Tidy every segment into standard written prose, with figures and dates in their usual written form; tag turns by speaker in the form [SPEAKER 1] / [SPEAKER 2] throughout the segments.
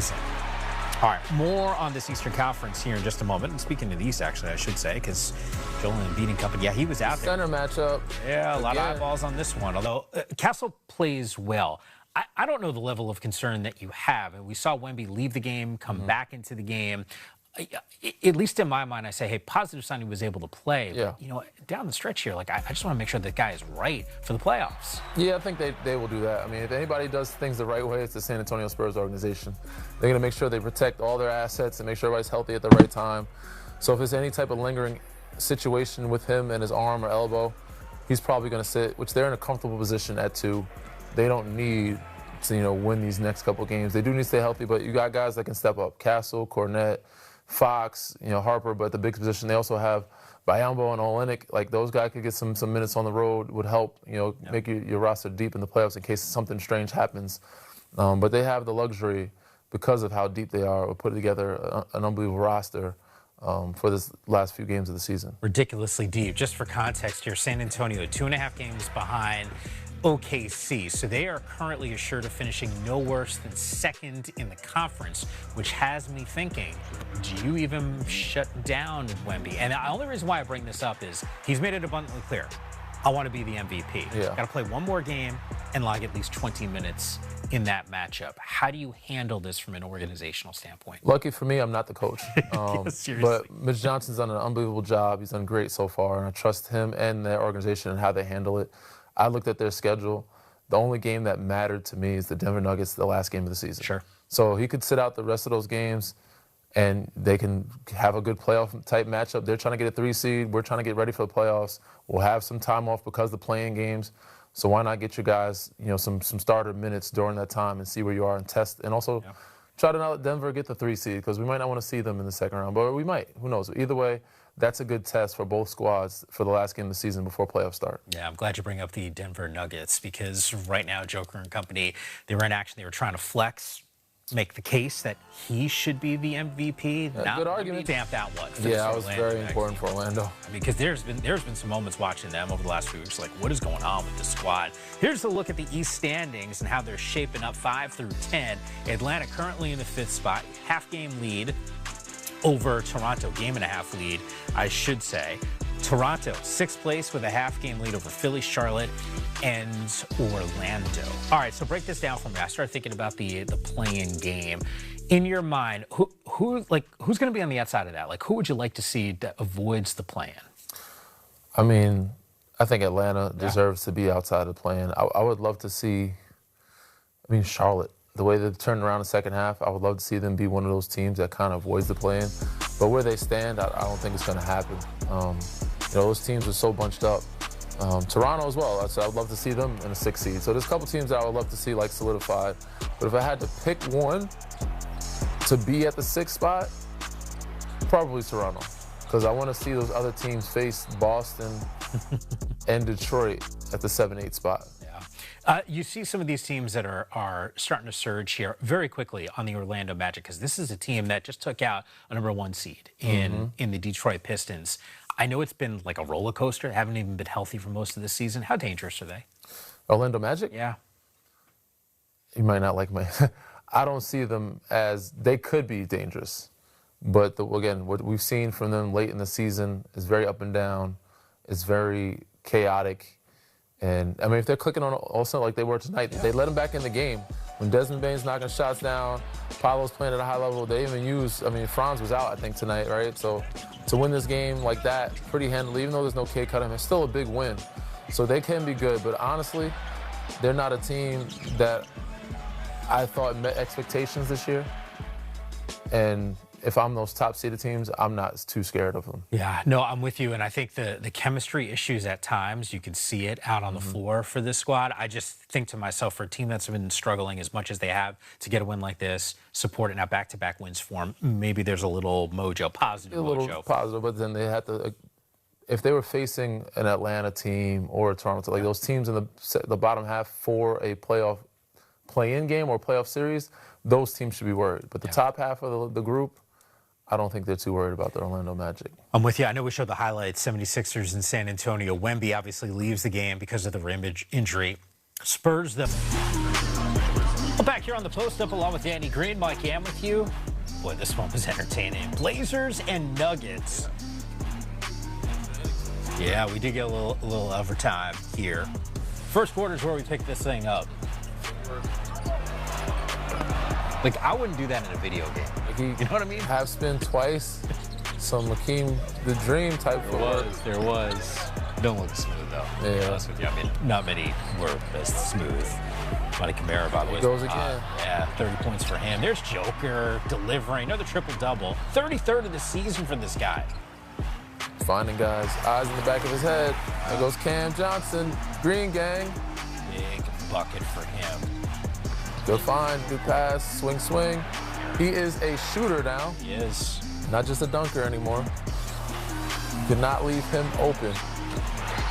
[SPEAKER 1] season. All right, more on this Eastern Conference here in just a moment. And speaking of the East, actually, I should say, because Joel Embiid and company, yeah, he was out there.
[SPEAKER 2] Center matchup.
[SPEAKER 1] Yeah, a lot of eyeballs on this one. Although Castle plays well. I don't know the level of concern that you have. And we saw Wemby leave the game, come back into the game. At least in my mind, I say, hey, positive sign he was able to play.
[SPEAKER 2] Yeah.
[SPEAKER 1] But, you know, down the stretch here, like, I just want to make sure that guy is right for the playoffs.
[SPEAKER 2] Yeah, I think they will do that. I mean, if anybody does things the right way, it's the San Antonio Spurs organization. They're going to make sure they protect all their assets and make sure everybody's healthy at the right time. So if there's any type of lingering situation with him and his arm or elbow, he's probably going to sit, which they're in a comfortable position at 2. They don't need to, win these next couple games. They do need to stay healthy, but you got guys that can step up. Castle, Cornette, Fox, Harper, but the big position, they also have Biyombo and Olynyk. Like, those guys could get some minutes on the road, would help, make your roster deep in the playoffs in case something strange happens. But they have the luxury, because of how deep they are, of putting together an unbelievable roster for this last few games of the season.
[SPEAKER 1] Ridiculously deep. Just for context here, San Antonio 2.5 games behind OKC, so they are currently assured of finishing no worse than second in the conference, which has me thinking, do you even shut down Wemby? And the only reason why I bring this up is he's made it abundantly clear, I want to be the MVP.
[SPEAKER 2] Yeah.
[SPEAKER 1] Got to play one more game and log at least 20 minutes in that matchup. How do you handle this from an organizational standpoint?
[SPEAKER 2] Lucky for me, I'm not the coach.
[SPEAKER 1] Seriously.
[SPEAKER 2] But Mitch Johnson's done an unbelievable job. He's done great so far, and I trust him and their organization and how they handle it. I looked at their schedule. The only game that mattered to me is the Denver Nuggets, the last game of the season.
[SPEAKER 1] Sure.
[SPEAKER 2] So he could sit out the rest of those games, and they can have a good playoff-type matchup. They're trying to get a 3 seed. We're trying to get ready for the playoffs. We'll have some time off because of the playing games. So why not get your guys, some starter minutes during that time and see where you are and test, and also try to not let Denver get the 3 seed, because we might not want to see them in the second round, but we might. Who knows? Either way, that's a good test for both squads for the last game of the season before playoffs start.
[SPEAKER 1] Yeah, I'm glad you bring up the Denver Nuggets, because right now, Joker and company, they were in action. They were trying to flex, make the case that he should be the MVP.
[SPEAKER 2] Yeah, good argument.
[SPEAKER 1] Stamped out what?
[SPEAKER 2] Yeah, it was very important for Orlando.
[SPEAKER 1] I mean, because there's been some moments watching them over the last few weeks, like, what is going on with the squad? Here's a look at the East standings and how they're shaping up 5 through 10. Atlanta currently in the 5th spot, half-game lead over Toronto, game-and-a-half lead, I should say. Toronto, 6th place with a half-game lead over Philly, Charlotte, and Orlando. All right, so break this down for me. I started thinking about the play-in game. In your mind, who's going to be on the outside of that? Like, who would you like to see that avoids the play-in?
[SPEAKER 2] I mean, I think Atlanta deserves to be outside of the play-in. I would love to see, Charlotte. The way they've turned around the second half, I would love to see them be one of those teams that kind of avoids the play-in. But where they stand, I don't think it's going to happen. Those teams are so bunched up. Toronto as well, so I'd love to see them in a 6 seed. So there's a couple teams that I would love to see solidified. But if I had to pick one to be at the 6th spot, probably Toronto. Because I want to see those other teams face Boston and Detroit at the 7-8 spot.
[SPEAKER 1] You see some of these teams that are starting to surge here very quickly on the Orlando Magic, because this is a team that just took out a #1 seed in the Detroit Pistons. I know it's been like a roller coaster. They haven't even been healthy for most of the season. How dangerous are they?
[SPEAKER 2] Orlando Magic?
[SPEAKER 1] Yeah.
[SPEAKER 2] You might not like my... I don't see them as... They could be dangerous. But, again, what we've seen from them late in the season is very up and down. It's very chaotic. And, if they're clicking on also like they were tonight, they let them back in the game. When Desmond Bane's knocking shots down, Paolo's playing at a high level, they even used, Franz was out, I think, tonight, right? So to win this game like that, pretty handily, even though there's no K Cunningham, it's still a big win. So they can be good, but honestly, they're not a team that I thought met expectations this year. And if I'm those top-seeded teams, I'm not too scared of them.
[SPEAKER 1] Yeah, no, I'm with you, and I think the chemistry issues at times, you can see it out on the floor for this squad. I just think to myself, for a team that's been struggling as much as they have to get a win like this, support it now back-to-back wins for them, maybe there's a little mojo, positive mojo.
[SPEAKER 2] A little positive, but then they have to, if they were facing an Atlanta team or a Toronto, like those teams in the bottom half for a playoff play-in game or playoff series, those teams should be worried. But the top half of the group, I don't think they're too worried about the Orlando Magic.
[SPEAKER 1] I'm with you. I know we showed the highlights, 76ers in San Antonio. Wemby obviously leaves the game because of the rib injury. Spurs, Well, back here on the Post Up along with Danny Green, Mike Yam with you. Boy, this one was entertaining. Blazers and Nuggets. Yeah, we did get a little overtime here. First quarter is where we pick this thing up. Like, I wouldn't do that in a video game.
[SPEAKER 2] Like
[SPEAKER 1] You know what I mean?
[SPEAKER 2] Half spin twice. Some Lakeem the Dream type footwork.
[SPEAKER 1] There was. Don't look smooth, though.
[SPEAKER 2] Yeah.
[SPEAKER 1] To be honest with you. I mean, not many were as smooth. Monty Kamara, by the way.
[SPEAKER 2] Goes again.
[SPEAKER 1] Yeah, 30 points for him. There's Joker delivering another triple-double. 33rd of the season for this guy.
[SPEAKER 2] Finding guys. Eyes in the back of his head. There goes Cam Johnson. Green gang.
[SPEAKER 1] Big bucket for him.
[SPEAKER 2] Good find. Good pass. Swing, swing. He is a shooter now.
[SPEAKER 1] He is.
[SPEAKER 2] Not just a dunker anymore. Could not leave him open.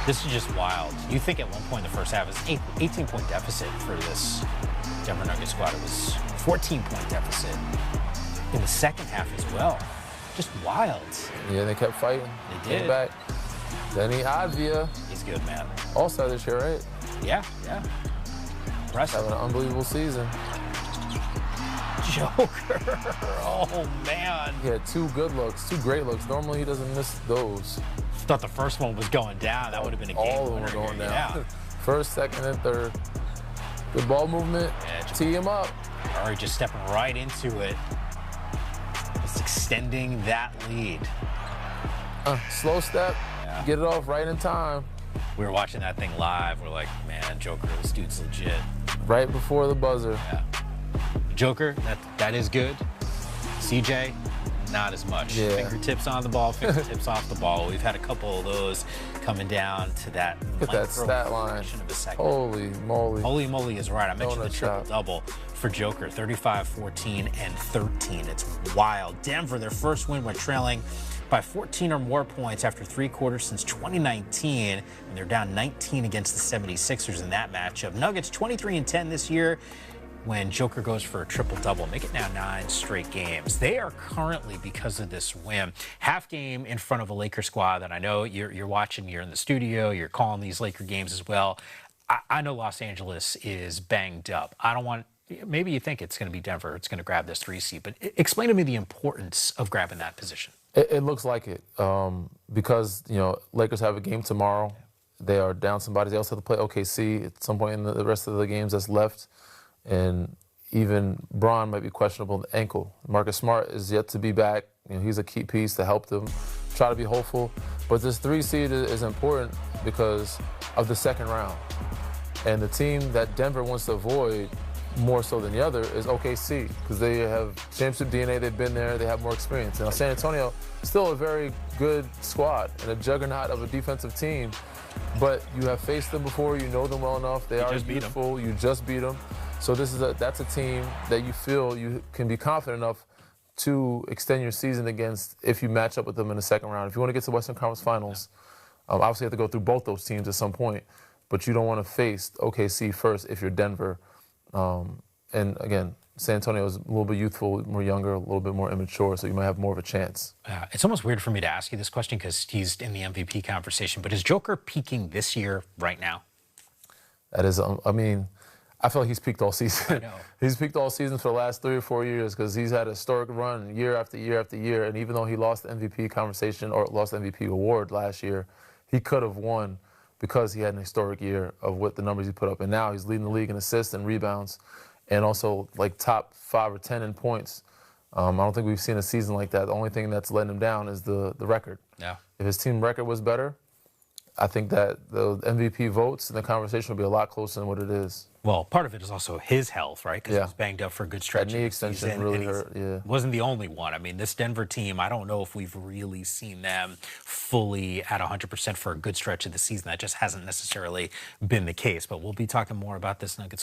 [SPEAKER 1] This is just wild. You think at one point in the first half, it was an 18-point deficit for this Denver Nuggets squad. It was 14-point deficit in the second half as well. Just wild.
[SPEAKER 2] Yeah, they kept fighting.
[SPEAKER 1] They did.
[SPEAKER 2] Came back. Denny Avdia.
[SPEAKER 1] He's good, man.
[SPEAKER 2] All-star this year, right?
[SPEAKER 1] Yeah. Impressive.
[SPEAKER 2] Having an unbelievable season.
[SPEAKER 1] Joker. Oh, man.
[SPEAKER 2] He had two good looks, two great looks. Normally, he doesn't miss those.
[SPEAKER 1] Thought the first one was going down. That would have been a game
[SPEAKER 2] All of them
[SPEAKER 1] winner
[SPEAKER 2] were going
[SPEAKER 1] here.
[SPEAKER 2] down.
[SPEAKER 1] Yeah.
[SPEAKER 2] First, second, and third. Good ball movement.
[SPEAKER 1] Yeah,
[SPEAKER 2] Tee him up.
[SPEAKER 1] Murray just stepping right into it. Just extending that lead.
[SPEAKER 2] Slow step.
[SPEAKER 1] Yeah.
[SPEAKER 2] Get it off right in time.
[SPEAKER 1] We were watching that thing live. We're like, man, Joker, this dude's legit.
[SPEAKER 2] Right before the buzzer.
[SPEAKER 1] Yeah. Joker, that is good. CJ, not as much.
[SPEAKER 2] Yeah.
[SPEAKER 1] Fingertips on the ball, fingertips off the ball. We've had a couple of those coming down to that.
[SPEAKER 2] Look at that stat line.
[SPEAKER 1] Of a second.
[SPEAKER 2] Holy moly.
[SPEAKER 1] Holy moly is right. I mentioned the
[SPEAKER 2] Donut shot.
[SPEAKER 1] triple-double for Joker, 35, 14, and 13. It's wild. Denver, their first win when trailing by 14 or more points after 3 quarters since 2019, and they're down 19 against the 76ers in that matchup. Nuggets 23 and 10 this year when Joker goes for a triple-double. Make it now 9 straight games. They are currently, because of this win, half game in front of a Laker squad that I know you're watching, you're in the studio, you're calling these Laker games as well. I know Los Angeles is banged up. I don't want, maybe you think it's going to be Denver, it's going to grab this 3 seed, but explain to me the importance of grabbing that position.
[SPEAKER 2] It looks like it because, Lakers have a game tomorrow. They are down somebody. They also have to play OKC at some point in the rest of the games that's left. And even Braun might be questionable in the ankle. Marcus Smart is yet to be back. He's a key piece to help them. Try to be hopeful. But this 3 seed is important because of the second round. And the team that Denver wants to avoid more so than the other is OKC because they have championship DNA. They've been there. They have more experience. Now, San Antonio, still a very good squad and a juggernaut of a defensive team. But you have faced them before. You know them well enough. They are beautiful. You just beat them. So that's a team that you feel you can be confident enough to extend your season against if you match up with them in the second round. If you want to get to the Western Conference Finals, obviously you have to go through both those teams at some point. But you don't want to face OKC first if you're Denver. And again, San Antonio is a little bit youthful, more younger, a little bit more immature, so you might have more of a chance.
[SPEAKER 1] It's almost weird for me to ask you this question because he's in the MVP conversation, but is Joker peaking this year right now?
[SPEAKER 2] That is, I feel like he's peaked all season.
[SPEAKER 1] I know.
[SPEAKER 2] He's peaked all season for the last 3 or 4 years because he's had a historic run year after year after year, and even though he lost the MVP conversation or lost the MVP award last year, he could have won because he had an historic year of what the numbers he put up. And now he's leading the league in assists and rebounds and also like top 5 or 10 in points. I don't think we've seen a season like that. The only thing that's letting him down is the record.
[SPEAKER 1] Yeah.
[SPEAKER 2] If his team record was better, I think that the MVP votes and the conversation would be a lot closer than what it is.
[SPEAKER 1] Well, part of it is also his health, right? Because he was banged up for a good stretch.
[SPEAKER 2] That knee extension really hurt, yeah.
[SPEAKER 1] Wasn't the only one. I mean, this Denver team, I don't know if we've really seen them fully at 100% for a good stretch of the season. That just hasn't necessarily been the case. But we'll be talking more about this Nuggets squad.